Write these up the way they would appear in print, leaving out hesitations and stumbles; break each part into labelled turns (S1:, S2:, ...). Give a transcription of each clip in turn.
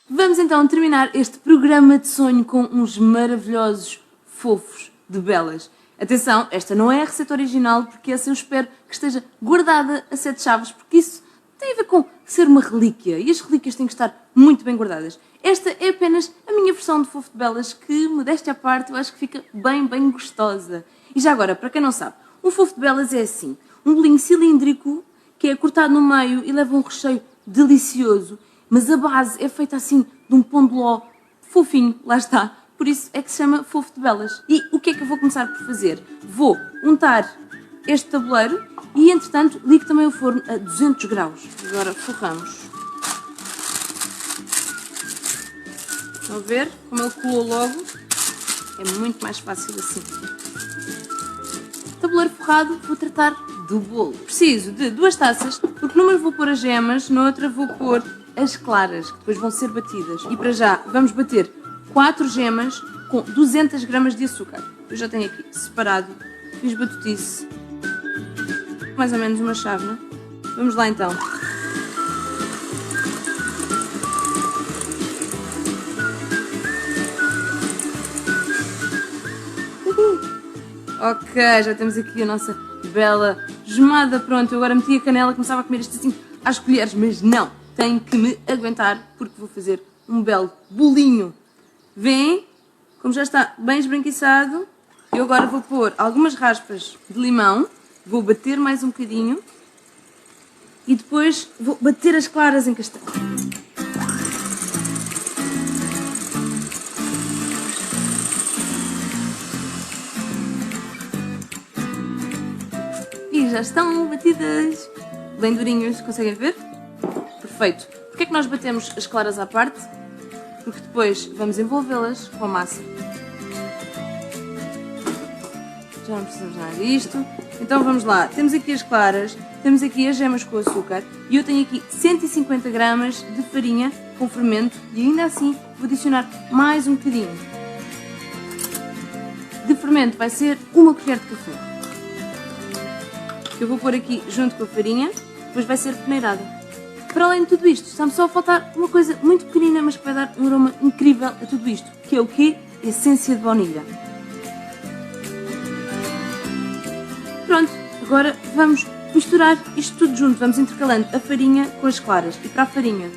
S1: Vamos então terminar este programa de sonho com uns maravilhosos fofos de belas. Atenção, esta não é a receita original, porque essa eu espero que esteja guardada a 7 chaves, porque isso tem a ver com ser uma relíquia, e as relíquias têm que estar muito bem guardadas. Esta é apenas a minha versão de fofo de belas, que, modéstia à parte, eu acho que fica bem gostosa. E já agora, para quem não sabe, um fofo de belas é assim, um bolinho cilíndrico, que é cortado no meio e leva um recheio delicioso, mas a base é feita assim de um pão de ló fofinho, lá está. Por isso é que se chama fofo de belas. E o que é que eu vou começar por fazer? Vou untar este tabuleiro e, entretanto, ligo também o forno a 200 graus. Agora forramos. Estão a ver como ele colou logo? É muito mais fácil assim. Tabuleiro forrado, vou tratar do bolo. Preciso de 2 taças, porque numa vou pôr as gemas, na outra vou pôr as claras, que depois vão ser batidas. E para já vamos bater 4 gemas com 200 gramas de açúcar. Eu já tenho aqui separado, fiz batutice, mais ou menos uma chávena. Vamos lá então. Ok, já temos aqui a nossa bela gemada. Pronto, eu agora meti a canela, começava a comer isto assim às colheres, mas não, tenho que me aguentar porque vou fazer um belo bolinho. Vêem? Como já está bem esbranquiçado, eu agora vou pôr algumas raspas de limão, vou bater mais um bocadinho e depois vou bater as claras em castanho. E já estão batidas, bem durinhas, conseguem ver? Perfeito. Porquê é que nós batemos as claras à parte? Porque depois vamos envolvê-las com a massa. Já não precisamos nada disto. Então vamos lá, temos aqui as claras, temos aqui as gemas com açúcar e eu tenho aqui 150 gramas de farinha com fermento e ainda assim vou adicionar mais um bocadinho. De fermento vai ser 1 colher de café. Que eu vou pôr aqui junto com a farinha, depois vai ser peneirada. Para além de tudo isto, está-me só a faltar uma coisa muito pequenina, mas que vai dar um aroma incrível a tudo isto, que é o quê? Essência de baunilha. Pronto, agora vamos misturar isto tudo junto, vamos intercalando a farinha com as claras. E para a farinha,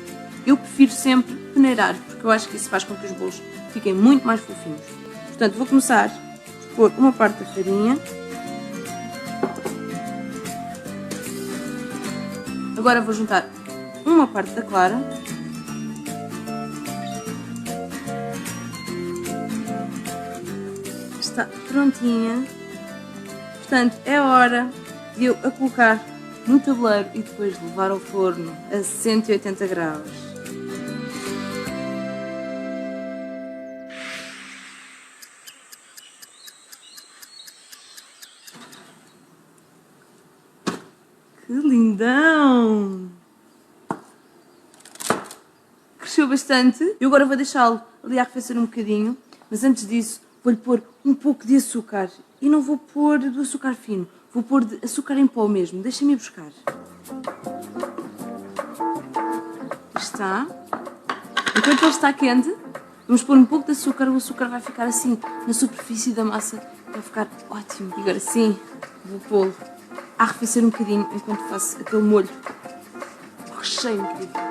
S1: eu prefiro sempre peneirar, porque eu acho que isso faz com que os bolos fiquem muito mais fofinhos. Portanto, vou começar por pôr uma parte da farinha. Agora vou juntar uma parte da clara. Está prontinha. Portanto, é hora de eu a colocar no tabuleiro e depois levar ao forno a 180 graus. Que lindão! Cresceu bastante. Eu agora vou deixá-lo ali a arrefecer um bocadinho, mas antes disso vou-lhe pôr um pouco de açúcar. E não vou pôr do açúcar fino, vou pôr de açúcar em pó mesmo. Deixa-me ir buscar. Está. Enquanto ele está quente, vamos pôr um pouco de açúcar. O açúcar vai ficar assim na superfície da massa. Vai ficar ótimo. E agora sim, vou pô-lo a arrefecer um bocadinho enquanto faço aquele molho. O recheio incrível.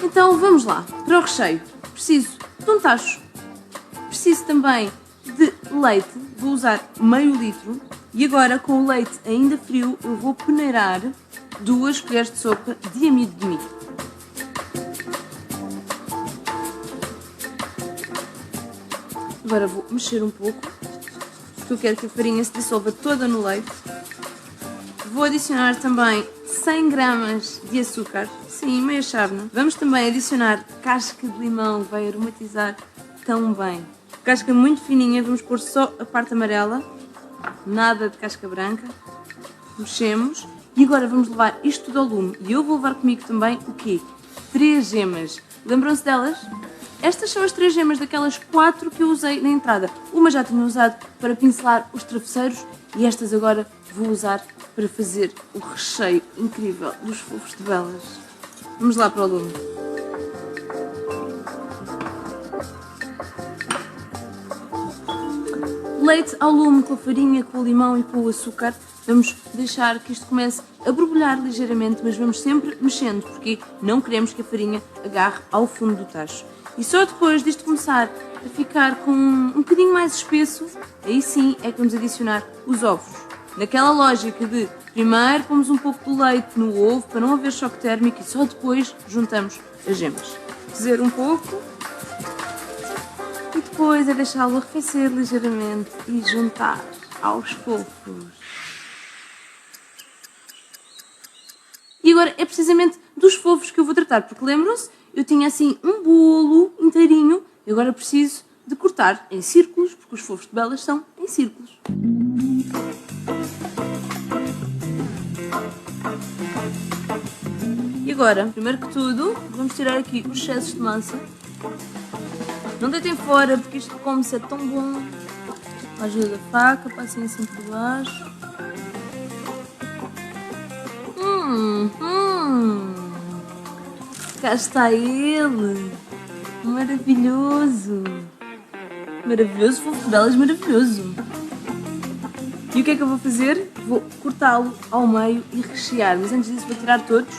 S1: Então vamos lá, para o recheio. Preciso de um tacho. Preciso também de leite. Vou usar meio litro. E agora, com o leite ainda frio, eu vou peneirar 2 colheres de sopa de amido de milho. Agora vou mexer um pouco, porque eu quero que a farinha se dissolva toda no leite. Vou adicionar também 100 gramas de açúcar, sim, meia chávena. Vamos também adicionar casca de limão, vai aromatizar tão bem. Casca muito fininha, vamos pôr só a parte amarela, nada de casca branca. Mexemos e agora vamos levar isto tudo ao lume. E eu vou levar comigo também o quê? 3 gemas. Lembram-se delas? estas são as 3 gemas daquelas 4 que eu usei na entrada. Uma já tinha usado para pincelar os travesseiros e estas agora vou usar para fazer o recheio incrível dos fofos de velas. Vamos lá para o lume. Leite ao lume com a farinha, com o limão e com o açúcar. Vamos deixar que isto comece a borbulhar ligeiramente, mas vamos sempre mexendo, porque não queremos que a farinha agarre ao fundo do tacho. E só depois disto começar a ficar com um bocadinho mais espesso, aí sim é que vamos adicionar os ovos. Naquela lógica de primeiro pomos um pouco de leite no ovo para não haver choque térmico e só depois juntamos as gemas. Cozer um pouco. E depois é deixá-lo arrefecer ligeiramente e juntar aos fofos. E agora é precisamente dos fofos que eu vou tratar, porque lembram-se? Eu tinha assim um bolo inteirinho e agora preciso de cortar em círculos, porque os fofos de velas são em círculos. E agora, primeiro que tudo, vamos tirar aqui os excessos de massa. Não deitem fora, porque isto come-se é tão bom. Com a ajuda da faca, passem assim por baixo. Cá está ele. Maravilhoso. Maravilhoso, fofo de velas, maravilhoso. E o que é que eu vou fazer? Vou cortá-lo ao meio e rechear. Mas antes disso vou tirar todos,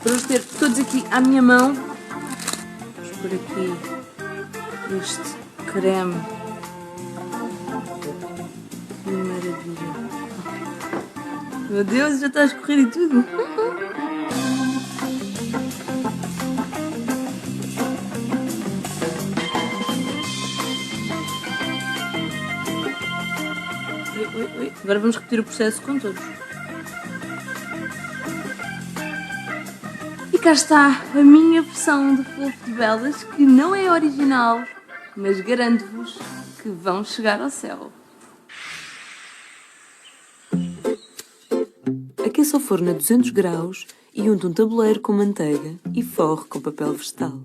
S1: para os ter todos aqui à minha mão. Vamos por aqui este creme. Que maravilha. Meu Deus, já está a escorrer e tudo. Oi. Agora vamos repetir o processo com todos. E cá está a minha versão de fofo de velas, que não é original, mas garanto-vos que vão chegar ao céu.
S2: Aqueça o forno a 200 graus e unte um tabuleiro com manteiga e forre com papel vegetal.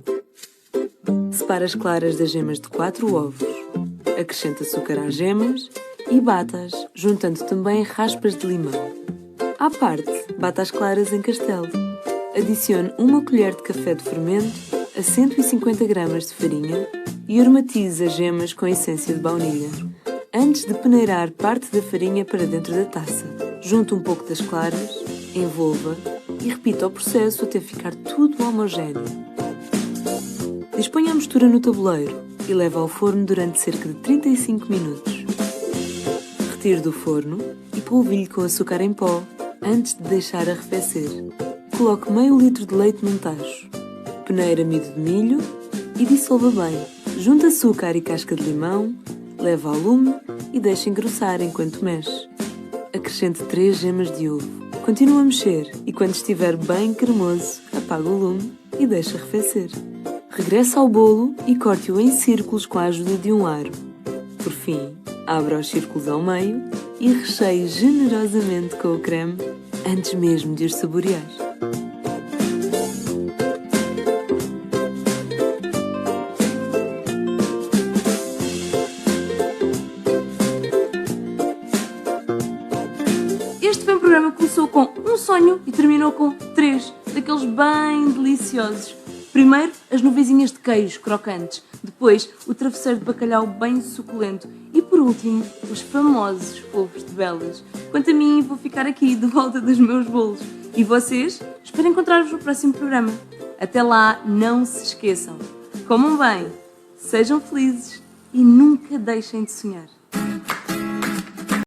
S2: Separe as claras das gemas de 4 ovos. Acrescente açúcar às gemas e bata-as, juntando também raspas de limão. À parte, bata as claras em castelo. Adicione 1 colher de café de fermento a 150 gramas de farinha e aromatize as gemas com essência de baunilha. Antes de peneirar parte da farinha para dentro da taça, junte um pouco das claras, envolva e repita o processo até ficar tudo homogéneo. Disponha a mistura no tabuleiro e leve ao forno durante cerca de 35 minutos. Retire do forno e polvilhe com açúcar em pó antes de deixar arrefecer. Coloque meio litro de leite num tacho. Peneire amido de milho e dissolva bem. Junte açúcar e casca de limão, leve ao lume e deixe engrossar enquanto mexe. Acrescente 3 gemas de ovo. Continue a mexer e quando estiver bem cremoso, apague o lume e deixe arrefecer. Regresse ao bolo e corte-o em círculos com a ajuda de um aro. Por fim, abra os círculos ao meio e recheie generosamente com o creme antes mesmo de os saborear.
S1: Este foi um programa que começou com um sonho e terminou com 3 daqueles bem deliciosos. Primeiro, as nuvenzinhas de queijo crocantes. Depois, o travesseiro de bacalhau bem suculento. E por último, os famosos fofos de velas. Quanto a mim, vou ficar aqui de volta dos meus bolos. E vocês? Espero encontrar-vos no próximo programa. Até lá, não se esqueçam. Comam bem, sejam felizes e nunca deixem de sonhar.